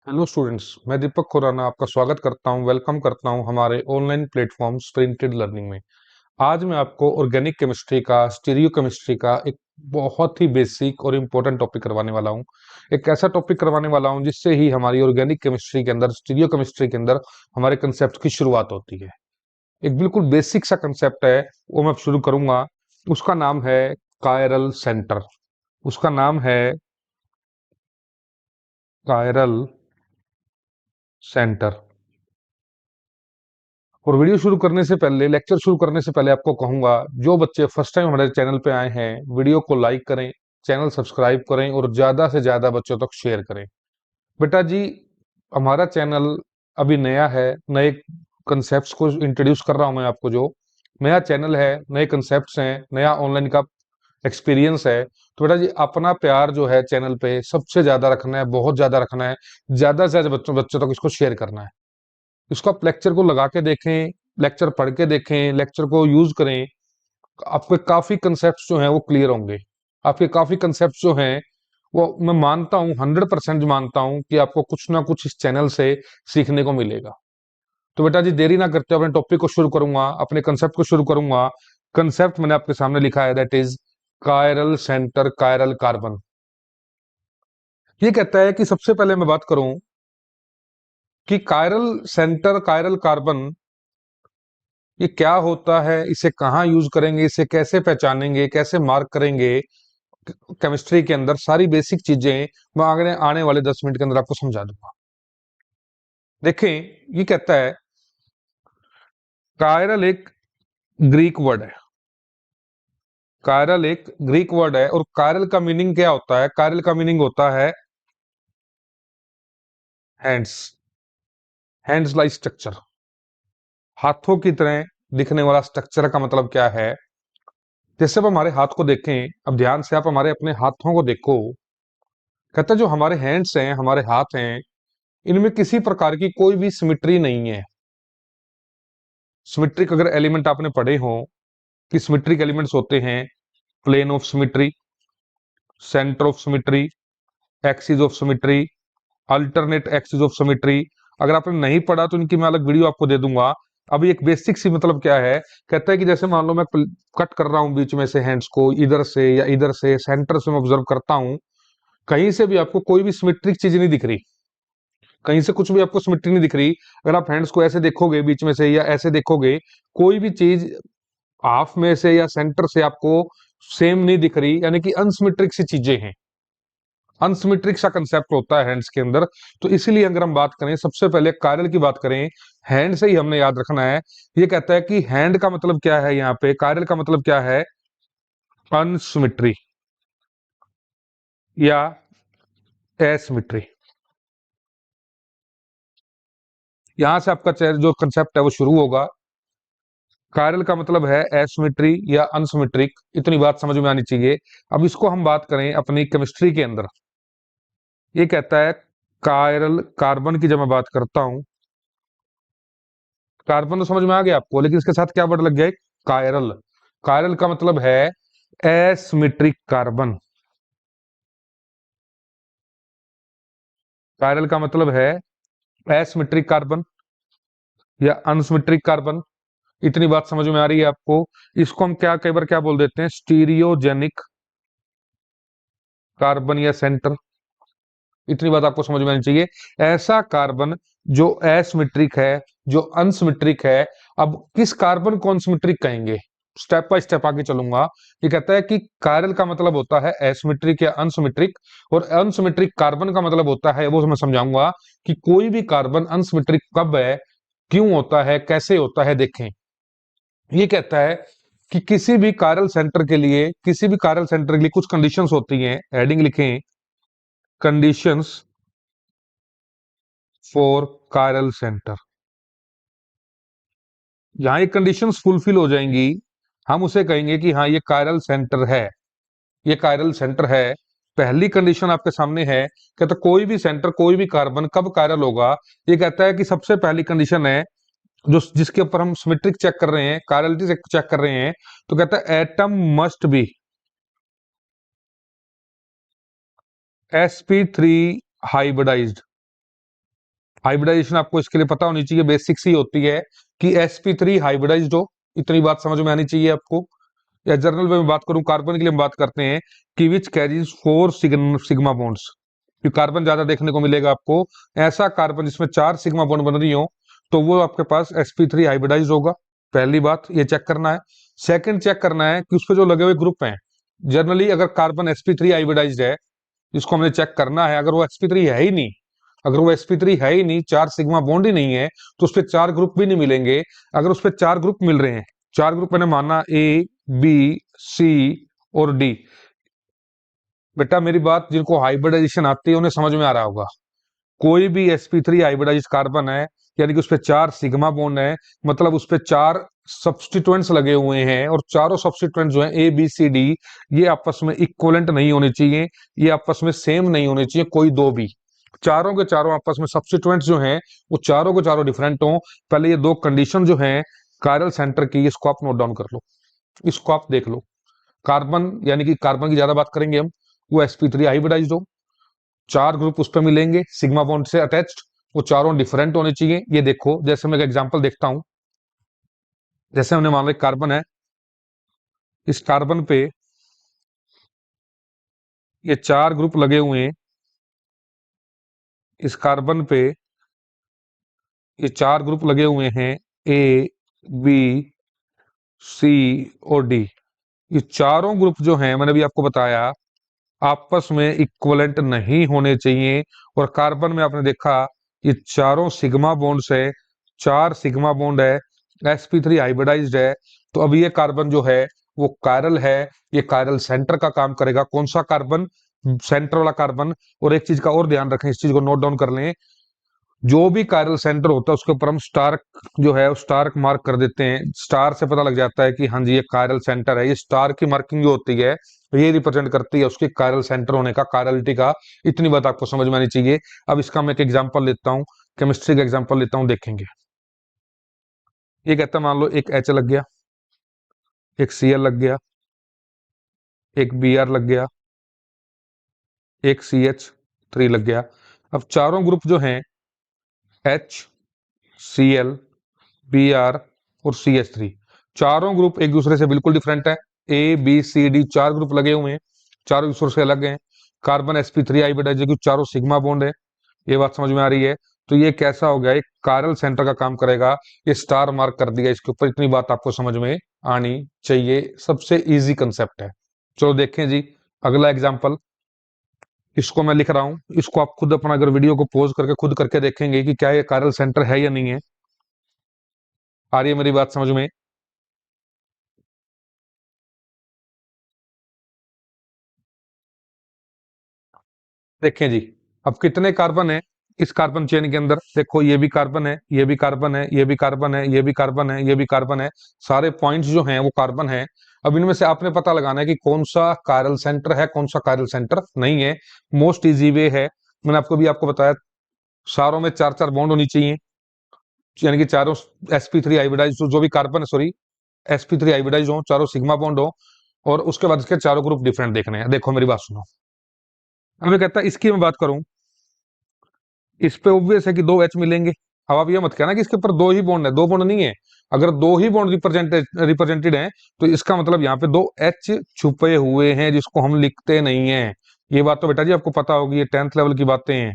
Hello students, मैं दीपक खुराना आपका स्वागत करता हूं, वेलकम करता हूं हमारे ऑनलाइन प्लेटफॉर्म स्प्रिंटेड लर्निंग में। आज मैं आपको ऑर्गेनिक केमिस्ट्री का, स्टीरियो केमिस्ट्री का एक बहुत ही बेसिक और इम्पोर्टेंट टॉपिक करवाने वाला हूं। एक ऐसा टॉपिक करवाने वाला हूं जिससे ही हमारी ऑर्गेनिक केमिस्ट्री के अंदर, स्टीरियो केमिस्ट्री के अंदर हमारे कंसेप्ट की शुरुआत होती है। एक बिल्कुल बेसिक सा कंसेप्ट है, वो मैं शुरू करूंगा। उसका नाम है कायरल सेंटर। उसका नाम है कायरल सेंटर। और वीडियो शुरू करने से पहले, लेक्चर शुरू करने से पहले आपको कहूंगा, जो बच्चे फर्स्ट टाइम हमारे चैनल पे आए हैं, वीडियो को लाइक करें, चैनल सब्सक्राइब करें और ज्यादा से ज्यादा बच्चों तक शेयर करें। बेटा जी, हमारा चैनल अभी नया है, नए कंसेप्ट्स को इंट्रोड्यूस कर रहा हूं मैं आपको। जो नया चैनल है, नए कंसेप्ट्स हैं, नया ऑनलाइन का एक्सपीरियंस है, तो बेटा जी अपना प्यार जो है चैनल पे सबसे ज्यादा रखना है, बहुत ज्यादा रखना है। ज्यादा से ज्यादा बच्चों बच्चों तक इसको शेयर करना है। इसको आप लेक्चर को लगा के देखें, लेक्चर पढ़ के देखें, लेक्चर को यूज करें। आपके काफी कंसेप्ट जो हैं वो क्लियर होंगे। आपके काफी कंसेप्ट जो हैं वो मैं मानता हूं, 100% मानता हूं कि आपको कुछ ना कुछ इस चैनल से सीखने को मिलेगा। तो बेटा जी देरी ना करते हुए अपने टॉपिक को शुरू करूंगा, अपने कंसेप्ट को शुरू करूंगा। कंसेप्ट मैंने आपके सामने लिखा है, that is chiral centre, chiral carbon. ये कहता है कि सबसे पहले मैं बात करूं कि कायरल सेंटर, कायरल कार्बन ये क्या होता है, इसे कहाँ यूज करेंगे, इसे कैसे पहचानेंगे, कैसे मार्क करेंगे। केमिस्ट्री के अंदर सारी बेसिक चीजें मैं आगे आने वाले 10 मिनट के अंदर आपको समझा दूंगा। देखें, ये कहता है कायरल एक ग्रीक वर्ड है। कायरल एक ग्रीक वर्ड है और कायरल का मीनिंग क्या होता है? कायरल का मीनिंग होता है हैंड्स। हैंड्स लाइक स्ट्रक्चर, हाथों की तरह दिखने वाला स्ट्रक्चर का मतलब क्या है? जैसे अब हमारे हाथ को देखें, अब ध्यान से आप हमारे अपने हाथों को देखो। कहता है जो हमारे हैंड्स हैं, हमारे हाथ हैं, इनमें किसी प्रकार की कोई भी सिमिट्री नहीं है। सिमिट्रिक अगर एलिमेंट आपने पढ़े हो कि सिमिट्रिक एलिमेंट्स होते हैं plane of symmetry, centre of symmetry, axis of symmetry, alternate axis of symmetry. अगर आपने नहीं पढ़ा तो इनकी मैं अलग वीडियो आपको दे दूंगा। अभी एक बेसिक सी मतलब क्या है, कहता है कि जैसे मान लो मैं कट कर रहा हूं बीच में से हैंड्स को, इधर से या इधर से, सेंटर से मैं ऑब्जर्व करता हूं, कहीं से भी आपको कोई भी सिमिट्रिक चीज नहीं दिख रही। कहीं से कुछ भी आपको सिमिट्री नहीं दिख रही। अगर आप हैंड्स को ऐसे देखोगे बीच में से या ऐसे देखोगे, कोई भी चीज हाफ में से या सेंटर से आपको सेम नहीं दिख रही, यानी कि अनसिमेट्रिक सी चीजें हैं। अनसिमेट्रिक सा कंसेप्ट होता है हैंड्स के अंदर। तो इसीलिए अगर हम बात करें, सबसे पहले कायरल की बात करें, हैंड से ही हमने याद रखना है। ये कहता है कि हैंड का मतलब क्या है, यहाँ पे कायरल का मतलब क्या है? अनसिमेट्री या एसिमेट्री। यहां से आपका जो कंसेप्ट है वो शुरू होगा। कायरल का मतलब है एसिमेट्री या अनसिमेट्रिक, इतनी बात समझ में आनी चाहिए। अब इसको हम बात करें अपनी केमिस्ट्री के अंदर। ये कहता है कायरल कार्बन की जब मैं बात करता हूं, कार्बन तो समझ में आ गया आपको, लेकिन इसके साथ क्या वर्ड लग गया है? कायरल। कायरल का मतलब है एसिमेट्रिक कार्बन। कायरल का मतलब है एसिमेट्रिक कार्बन या अनसिमेट्रिक कार्बन। इतनी बात समझ में आ रही है आपको? इसको हम क्या कई बार क्या बोल देते हैं? स्टीरियोजेनिक कार्बन या सेंटर। इतनी बात आपको समझ में आनी चाहिए। ऐसा कार्बन जो एसिमेट्रिक है, जो अनसिमेट्रिक है। अब किस कार्बन को अनसिमेट्रिक कहेंगे? स्टेप बाय स्टेप आगे चलूंगा। ये कहता है कि कायरल का मतलब होता है एसिमेट्रिक या अनसिमेट्रिक, और अनसिमेट्रिक कार्बन का मतलब होता है, वो मैं समझाऊंगा कि कोई भी कार्बन अनसिमेट्रिक कब है, क्यों होता है, कैसे होता है। देखें, ये कहता है कि किसी भी कायरल सेंटर के लिए, किसी भी कायरल सेंटर के लिए कुछ कंडीशंस होती हैं। हेडिंग लिखें, कंडीशंस फॉर कायरल सेंटर। जहां ये कंडीशंस फुलफिल हो जाएंगी, हम उसे कहेंगे कि हाँ ये कायरल सेंटर है, ये कायरल सेंटर है। पहली कंडीशन आपके सामने है, कहता कोई भी सेंटर, कोई भी कार्बन कब कायरल होगा। ये कहता है कि सबसे पहली कंडीशन है जो जिसके ऊपर हम सिमेट्रिक चेक कर रहे हैं, कायरलिटी चेक कर रहे हैं, तो कहता है atom must be sp3 hybridised. Hybridisation आपको इसके लिए पता होनी चाहिए, बेसिक सी होती है कि sp3 हाइब्रिडाइज्ड हो, इतनी बात समझ में आनी चाहिए आपको। या जर्नल में मैं बात करूं, कार्बन के लिए हम बात करते हैं कि विच कैरीज 4 सिग्मा बॉन्ड्स, कि कार्बन ज्यादा देखने को मिलेगा आपको, ऐसा कार्बन जिसमें 4 सिग्मा बॉन्ड बन रही हो, तो वो आपके पास sp3 हाइब्रिडाइज्ड होगा। पहली बात ये चेक करना है। सेकंड चेक करना है कि उसपे जो लगे हुए ग्रुप हैं, जनरली अगर कार्बन sp3 हाइब्रिडाइज्ड है, इसको हमने चेक करना है। अगर वो sp3 है ही नहीं, अगर वो sp3 है ही नहीं, 4 सिग्मा बॉन्ड ही नहीं है, तो उस पर 4 ग्रुप भी नहीं मिलेंगे। अगर उस पर 4 ग्रुप मिल रहे हैं, 4 ग्रुप मैंने माना ए बी सी और डी, बेटा मेरी बात जिनको हाइब्रिडाइजेशन आती है उन्हें समझ में आ रहा होगा। कोई भी sp3 हाइब्रिडाइज्ड कार्बन है, यानी कि उस पर 4 सिग्मा बॉन्ड है, मतलब उस पर 4 सब्स्टिट्यूएंट्स लगे हुए हैं, और चारों सब्स्टिट्यूएंट्स जो हैं ए बी सी डी, ये आपस में इक्वलेंट नहीं होने चाहिए, ये आपस में सेम नहीं होने चाहिए कोई दो भी। चारों के चारों आपस में सब्स्टिट्यूएंट्स जो हैं वो चारों के चारों डिफरेंट हो। पहले ये दो कंडीशन जो हैं कायरल सेंटर की, इसको आप नोट डाउन कर लो, इसको आप देख लो। कार्बन, यानी कि कार्बन की ज्यादा बात करेंगे हम, वो sp3 हाइब्रिडाइज्ड हो, 4 ग्रुप उस पर मिलेंगे सिग्मा बॉन्ड से अटैच्ड, वो चारों डिफरेंट होने चाहिए। ये देखो, जैसे मैं एक एग्जांपल देखता हूं, जैसे हमने मान लो कार्बन है, इस कार्बन पे ये 4 ग्रुप लगे हुए हैं, इस कार्बन पे ये 4 ग्रुप लगे हुए हैं, ए बी सी और डी। ये चारों ग्रुप जो हैं, मैंने भी आपको बताया, आपस में इक्वलेंट नहीं होने चाहिए। और कार्बन में आपने देखा ये चारों सिग्मा बॉन्ड है, 4 सिग्मा बॉन्ड है, sp3 हाइब्रिडाइज्ड है, तो अब ये कार्बन जो है वो कायरल है, ये कायरल सेंटर का काम करेगा। कौन सा कार्बन? सेंटर वाला कार्बन। और एक चीज का और ध्यान रखें, इस चीज को नोट डाउन कर लें, जो भी कायरल सेंटर होता है उसके ऊपर हम स्टार जो है स्टार मार्क कर देते हैं। स्टार से पता लग जाता है कि हाँ जी ये कायरल सेंटर है। ये स्टार की मार्किंग जो होती है ये रिप्रेजेंट करती है उसके कायरल सेंटर होने का, कायरलिटी का। इतनी बात आपको समझ में आनी चाहिए। अब इसका मैं एक एग्जांपल लेता हूँ, केमिस्ट्री का एग्जांपल लेता हूँ, देखेंगे। ये कहता है मान लो एक H लग गया, एक Cl लग गया, एक Br लग गया, एक CH3 लग गया। अब चारों ग्रुप जो हैं H, Cl, Br और CH3, चारों ग्रुप एक दूसरे से बिल्कुल डिफरेंट है। A B C D 4 group लगे हुए हैं, चारों दूसरे से अलग हैं। कार्बन sp3 हाइब्रिडाइज्ड है, चारों सिग्मा बॉन्ड है। ये बात समझ में आ रही है? तो ये कैसा हो गया, एक कायरल सेंटर का काम करेगा। ये स्टार मार्क कर दिया इसके ऊपर, इतनी बात आपको समझ में आनी चाहिए। सबसे इजी कंसेप्ट है। चलो देखें जी अगला एग्जाम्पल, इसको मैं लिख रहा हूं, इसको आप खुद अपना अगर वीडियो को पॉज करके खुद करके देखेंगे कि क्या ये कायरल सेंटर है या नहीं है। आ रही है मेरी बात समझ में? देखें जी, अब कितने कार्बन है इस कार्बन चेन के अंदर? देखो ये भी कार्बन है, ये भी कार्बन है, ये भी कार्बन है, ये भी कार्बन है, ये भी कार्बन है। सारे पॉइंट्स जो हैं वो कार्बन है। अब इनमें से आपने पता लगाना है कि कौन सा कायरल सेंटर है, कौन सा कायरल सेंटर नहीं है। मोस्ट इजी वे है, मैंने आपको बताया, सारों में 4-4 बॉन्ड होनी चाहिए, यानी कि चारों sp3 हाइब्रिडाइज जो भी कार्बन है, सॉरी sp3 हाइब्रिडाइज हो, चारों सिग्मा बॉन्ड हो, और उसके बाद इसके चारों ग्रुप डिफरेंट देखने हैं। देखो मेरी बात सुनो, अब ये कहता है इसकी मैं बात करूं, इस पे ऑब्वियस है कि 2 H मिलेंगे। अब आप ये मत कहना कि इसके ऊपर 2 ही बॉन्ड है, 2 बॉन्ड नहीं है। अगर 2 ही बॉन्ड रिप्रेजेंटेड हैं तो इसका मतलब यहाँ पे 2 H छुपे हुए हैं जिसको हम लिखते नहीं है। ये बात तो बेटा जी आपको पता होगी, ये 10th लेवल की बातें हैं।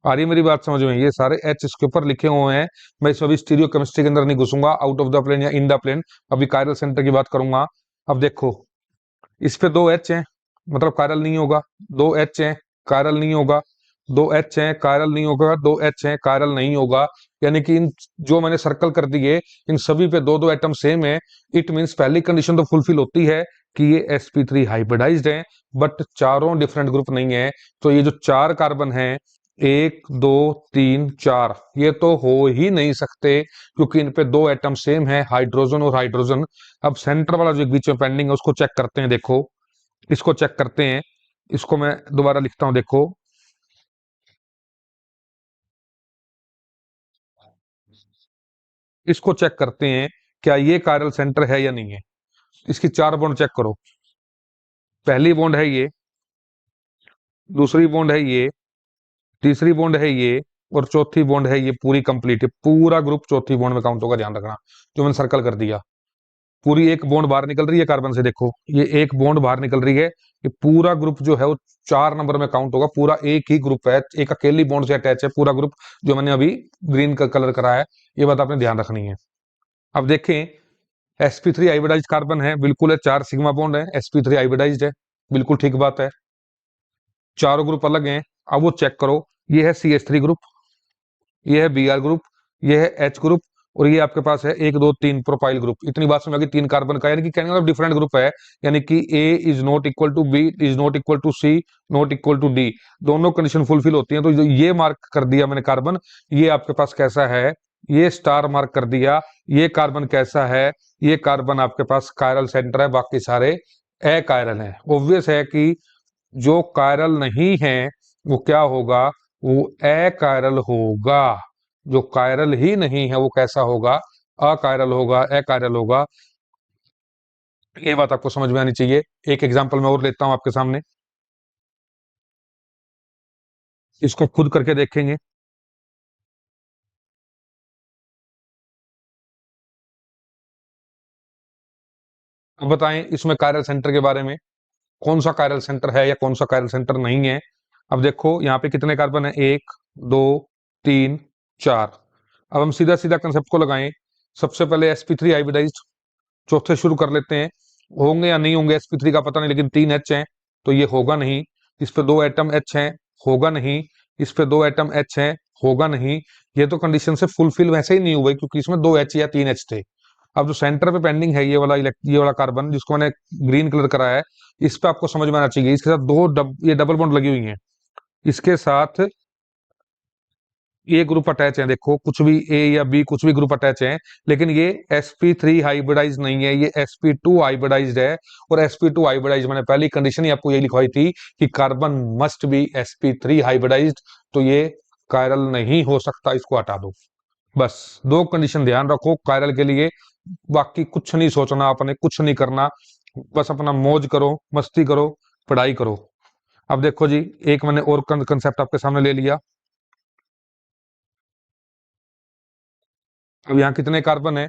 आ रही मेरी बात समझ में? ये सारे H इसके ऊपर लिखे हुए हैं। मैं इसमें अभी स्टीरियो केमिस्ट्री के अंदर नहीं घुसूंगा, आउट ऑफ द प्लेन या इन द प्लेन, अभी कायरल सेंटर की बात करूंगा। अब देखो इस पे 2 H हैं, मतलब कायरल नहीं होगा। 2 H हैं, कायरल नहीं होगा। 2 H हैं, कायरल नहीं होगा। 2 H हैं, कायरल नहीं होगा। यानी कि इन जो मैंने सर्कल कर दिए, इन सभी पे 2-2 एटम सेम है। इट मींस पहली कंडीशन तो फुलफिल होती है कि ये sp3 हाइब्रिडाइज्ड है, बट चारों डिफरेंट ग्रुप नहीं है। तो ये जो 4 कार्बन है, 1 2 3 4, ये तो हो ही नहीं सकते, क्योंकि इन पे 2 एटम सेम है, हाइड्रोजन और हाइड्रोजन। अब सेंटर वाला जो बीच में पेंडिंग है उसको चेक करते हैं। देखो इसको चेक करते हैं, इसको मैं दोबारा लिखता हूं। देखो इसको चेक करते हैं, क्या ये कायरल सेंटर है या नहीं है। इसकी 4 बॉन्ड चेक करो। पहली बॉन्ड है ये, दूसरी बॉन्ड है ये, तीसरी बॉन्ड है ये, और चौथी बॉन्ड है ये पूरी कंप्लीट है, पूरा ग्रुप चौथी बॉन्ड में काउंट होगा, ध्यान रखना। जो मैंने सर्कल कर दिया, पूरी एक बॉन्ड बाहर निकल रही है कार्बन से, देखो ये एक बॉन्ड बाहर निकल रही है, ये पूरा ग्रुप जो है वो 4 नंबर में काउंट होगा, पूरा एक ही ग्रुप है, एक अकेली बॉन्ड से अटैच है पूरा ग्रुप, जो मैंने अभी ग्रीन का कलर करा है, ये बात आपने ध्यान रखनी है। अब देखें, sp3 आइबोडाइज्ड कार्बन है, बिल्कुल है, 4 सिग्मा बॉन्ड है, sp3 आइबोडाइज्ड है, बिल्कुल ठीक बात है, चारों ग्रुप अलग हैं। अब वो चेक करो, ये है CH3 ग्रुप, ये है Br ग्रुप, ये है H ग्रुप, और ये आपके पास है 1 2 3 प्रोपाइल ग्रुप। इतनी बात समझ आ गई, 3 कार्बन का, यानी कि कहने का मतलब डिफरेंट ग्रुप है, यानी कि A is not equal to B is not equal to C not equal to D, दोनों कंडीशन फुलफिल होती हैं। तो जो ये मार्क कर दिया मैंने कार्बन, ये आपके पास कैसा है, ये स्टार मार्क कर दिया, ये कार्बन कैसा है, ये कार्बन आपके पास कायरल सेंटर है, बाकी सारे अकायरल है। ऑब्वियस है कि जो कायरल नहीं है वो क्या होगा, वो अकायरल होगा। जो कायरल ही नहीं है वो कैसा होगा, अकायरल होगा, अकायरल होगा। ये बात आपको समझ में आनी चाहिए। एक एग्जांपल मैं और लेता हूं आपके सामने, इसको खुद करके देखेंगे। अब बताएं इसमें कायरल सेंटर के बारे में, कौन सा कायरल सेंटर है या कौन सा कायरल सेंटर नहीं है। अब देखो यहाँ पे कितने कार्बन है, 1 2 3 4। अब हम सीधा सीधा कंसेप्ट को लगाएं। सबसे पहले sp3 आइबोडाइज्ड, चौथे शुरू कर लेते हैं। होंगे या नहीं होंगे sp3 का पता नहीं, लेकिन 3 H हैं तो ये होगा नहीं। इस पे 2 एटम H हैं, होगा नहीं। इस पे 2 एटम H हैं, होगा नहीं। ये तो कंडीशन से फुलफिल वैसे ही नहीं हुए, क्योंकि इसमें 2 H या 3 H थे। अब जो सेंटर पे पेंडिंग है, ये वाला कार्बन जिसको मैंने ग्रीन कलर कराया है, इस पे आपको समझ में आना चाहिए, इसके साथ ये डबल बॉन्ड लगी हुई हैं, इसके साथ ये ग्रुप अटैच है, देखो कुछ भी ए या बी कुछ भी ग्रुप अटैच है, लेकिन ये sp3 हाइब्रिडाइज नहीं है, ये sp2 हाइब्रिडाइज्ड है। और sp2 हाइब्रिडाइज मैंने पहली कंडीशन ही आपको यही लिखवाई थी कि carbon must be sp3 hybridised, तो ये कायरल नहीं हो सकता, इसको हटा दो। बस 2 कंडीशन ध्यान रखो कायरल के लिए, बाकी कुछ नहीं सोचना, आपने कुछ नहीं करना, बस अपना मौज करो, मस्ती करो, पढ़ाई करो। अब देखो जी, एक मैंने और कंसेप्ट आपके सामने ले लिया। अब यहाँ कितने कार्बन है,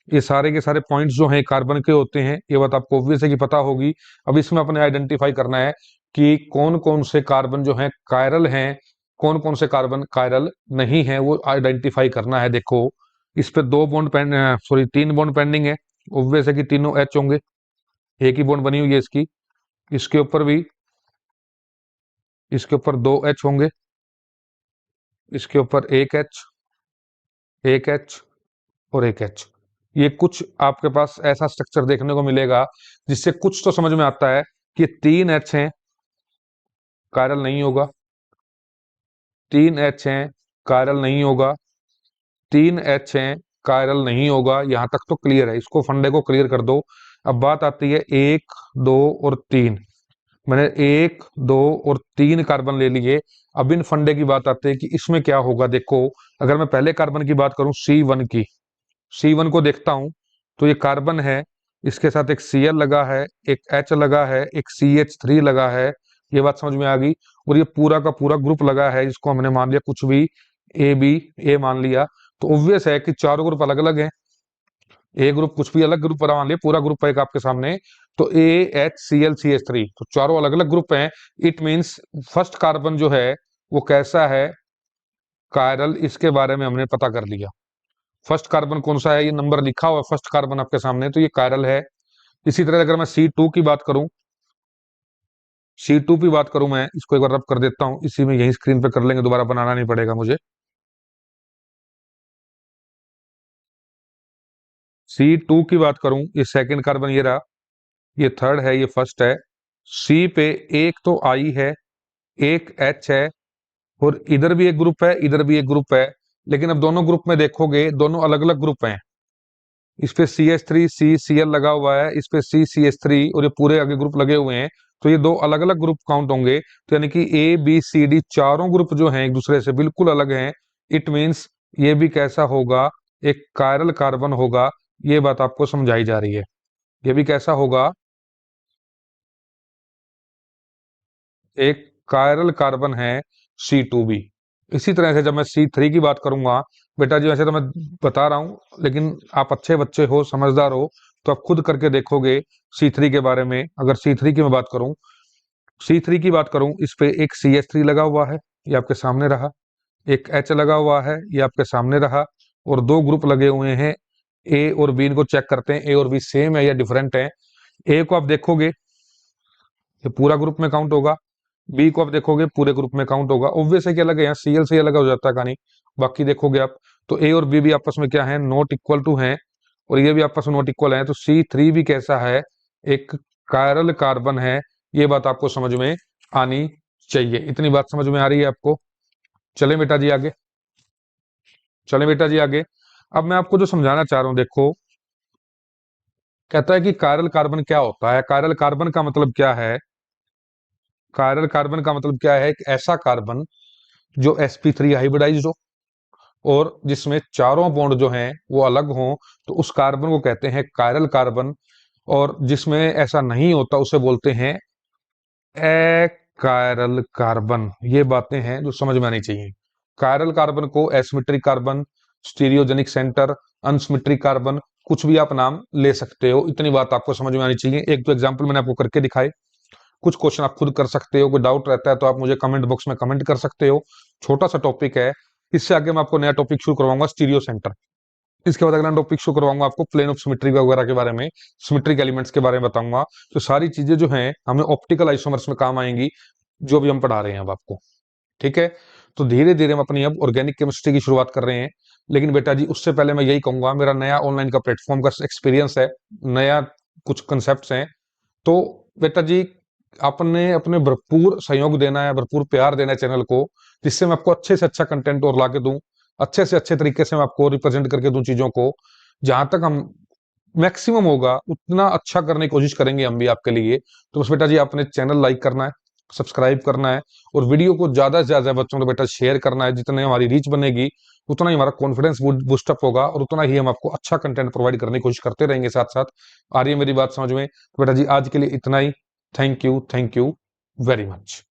ये सारे के सारे पॉइंट्स जो हैं कार्बन के होते हैं, ये बात आपको ऑब्वियस है कि पता होगी। अब इसमें अपने आइडेंटिफाई करना है कि कौन कौन से कार्बन जो हैं कायरल हैं, कौन कौन से कार्बन कायरल नहीं है, वो आइडेंटिफाई करना है। देखो इस पे 3 बॉन्ड पेंडिंग है, ऑब्वियस है कि तीनों H होंगे, एक ही बॉन्ड बनी हुई है इसकी। इसके ऊपर भी, इसके ऊपर 2 H होंगे, इसके ऊपर एक H और एक H। ये कुछ आपके पास ऐसा स्ट्रक्चर देखने को मिलेगा जिससे कुछ तो समझ में आता है कि 3 H हैं, कायरल नहीं होगा। 3 H हैं, कायरल नहीं होगा। 3 H हैं, कायरल नहीं होगा। यहां तक तो क्लियर है, इसको फंडे को क्लियर कर दो। अब बात आती है 1 2 और 3। मैंने 1 2 और 3 कार्बन ले लिए। अब इन फंडे की बात आती है कि इसमें क्या होगा। देखो अगर मैं पहले कार्बन की बात करूं, C1 की, C1 को देखता हूं तो ये कार्बन है, इसके साथ एक Cl लगा है, एक H लगा है, एक CH3 लगा है। ये बात समझ में आ गई। और ये पूरा का पूरा ग्रुप लगा है, जिसको हमने मान लिया कुछ भी ए बी ए मान लिया। तो ऑब्वियस है कि चारों ग्रुप अलग अलग हैं, ए ग्रुप कुछ भी अलग ग्रुप बना मान लिया, पूरा ग्रुप है एक आपके सामने। तो AHCl CH3, तो चारों अलग अलग ग्रुप हैं। इट मीन्स फर्स्ट कार्बन जो है वो कैसा है, कायरल, इसके बारे में हमने पता कर लिया। फर्स्ट कार्बन कौन सा है, ये नंबर लिखा हुआ है फर्स्ट कार्बन आपके सामने, तो ये कायरल है। इसी तरह अगर मैं C2 की बात करूं, C2 की बात करूं, मैं इसको एक बार रब कर देता हूं, इसी में यही स्क्रीन पे कर लेंगे, दोबारा बनाना नहीं पड़ेगा मुझे। C2 की बात करूं, ये सेकंड कार्बन ये रहा, ये थर्ड है, ये फर्स्ट है। C पे एक तो I है, एक H है, और इधर भी एक ग्रुप है, इधर भी एक ग्रुप है। लेकिन अब दोनों ग्रुप में देखोगे, दोनों अलग अलग ग्रुप हैं। इस पे CH3 CCl लगा हुआ है, इस पे CCH3, और ये पूरे आगे ग्रुप लगे हुए हैं। तो ये दो अलग अलग ग्रुप काउंट होंगे। तो यानी कि ABCD चारों ग्रुप जो हैं एक दूसरे से बिल्कुल अलग हैं। इट मीन्स ये भी कैसा होगा, एक कायरल कार्बन होगा। ये बात आपको समझाई जा रही है। ये भी कैसा होगा, एक कायरल कार्बन है C2 भी। इसी तरह से जब मैं C3 की बात करूंगा, बेटा जी वैसे तो मैं बता रहा हूँ, लेकिन आप अच्छे बच्चे हो, समझदार हो, तो आप खुद करके देखोगे C3 के बारे में। अगर C3 की मैं बात करूं, C3 की बात करूं, इस पे एक CH3 लगा हुआ है, ये आपके सामने रहा। एक H लगा हुआ है, ये आपके सामने रहा। और दो ग्रुप लगे हुए हैं, ए और बी। इनको चेक करते हैं, ए और बी सेम है या डिफरेंट है। ए को आप देखोगे, ये पूरा ग्रुप में काउंट होगा। बी को आप देखोगे, पूरे ग्रुप में काउंट होगा। ऑब्वियस है कि अलग है, यहाँ Cl से अलग हो जाता है कहानी। बाकी देखोगे आप, तो ए और बी भी आपस में क्या है, नॉट इक्वल टू है, और ये भी आपस में नॉट इक्वल है। तो C3 भी कैसा है, एक कायरल कार्बन है। ये बात आपको समझ में आनी चाहिए। इतनी बात समझ में आ रही है आपको? चलें बेटा जी आगे, चलें बेटा जी आगे। अब मैं आपको जो समझाना चाह रहा हूं, देखो, कहता है कि कायरल कार्बन क्या होता है। कायरल कार्बन का मतलब क्या है? कायरल कार्बन का मतलब क्या है? एक ऐसा कार्बन जो sp3 हाइब्रिडाइज्ड हो और जिसमें चारों बॉन्ड जो हैं वो अलग हों, तो उस कार्बन को कहते हैं कायरल कार्बन। और जिसमें ऐसा नहीं होता उसे बोलते हैं कायरल कार्बन। ये बातें हैं जो समझ में आनी चाहिए। कायरल कार्बन को asymmetric carbon, stereogenic centre, unsymmetric carbon, कुछ भी आप नाम ले सकते हो। इतनी बात आपको समझ में आनी चाहिए। एक तो एग्जांपल मैंने आपको करके दिखाए, कुछ क्वेश्चन आप खुद कर सकते हो। कोई डाउट रहता है तो आप मुझे कमेंट बॉक्स में कमेंट कर सकते हो। छोटा सा टॉपिक है। इससे आगे मैं आपको नया टॉपिक शुरू करवाऊंगा, स्टीरियो सेंटर। इसके बाद अगला टॉपिक शुरू करवाऊंगा आपको प्लेन ऑफ सिमेट्री वगैरह के बारे में, सिमेट्रिक एलिमेंट्स के बारे में बताऊंगा। तो सारी चीजें जो हैं हमें ऑप्टिकल आइसोमर्स में काम आएंगी, जो भी हम पढ़ा रहे हैं अब आपको। ठीक है, तो धीरे धीरे हम अपनी अब ऑर्गेनिक केमिस्ट्री की शुरुआत कर रहे हैं। लेकिन बेटा जी उससे पहले मैं यही कहूंगा, मेरा नया ऑनलाइन का प्लेटफॉर्म का एक्सपीरियंस है, नया कुछ कंसेप्ट हैं। तो बेटा जी आपने अपने भरपूर सहयोग देना है, भरपूर प्यार देना है चैनल को, जिससे मैं आपको अच्छे से अच्छा कंटेंट और लाके दूं, अच्छे से अच्छे तरीके से मैं आपको रिप्रेजेंट करके दूं चीजों को। जहां तक हम मैक्सिमम होगा उतना अच्छा करने की कोशिश करेंगे हम भी आपके लिए। तो बस बेटा जी आपने चैनल लाइक करना है, सब्सक्राइब करना है, और वीडियो को ज्यादा से ज्यादा बच्चों को बेटा शेयर करना है। जितने हमारी रीच बनेगी उतना ही हमारा कॉन्फिडेंस बूस्टअप होगा, और उतना ही हम आपको अच्छा कंटेंट प्रोवाइड करने की कोशिश करते रहेंगे साथ साथ। आ रही है मेरी बात समझ में? तो बेटा जी आज के लिए इतना ही। Thank you very much.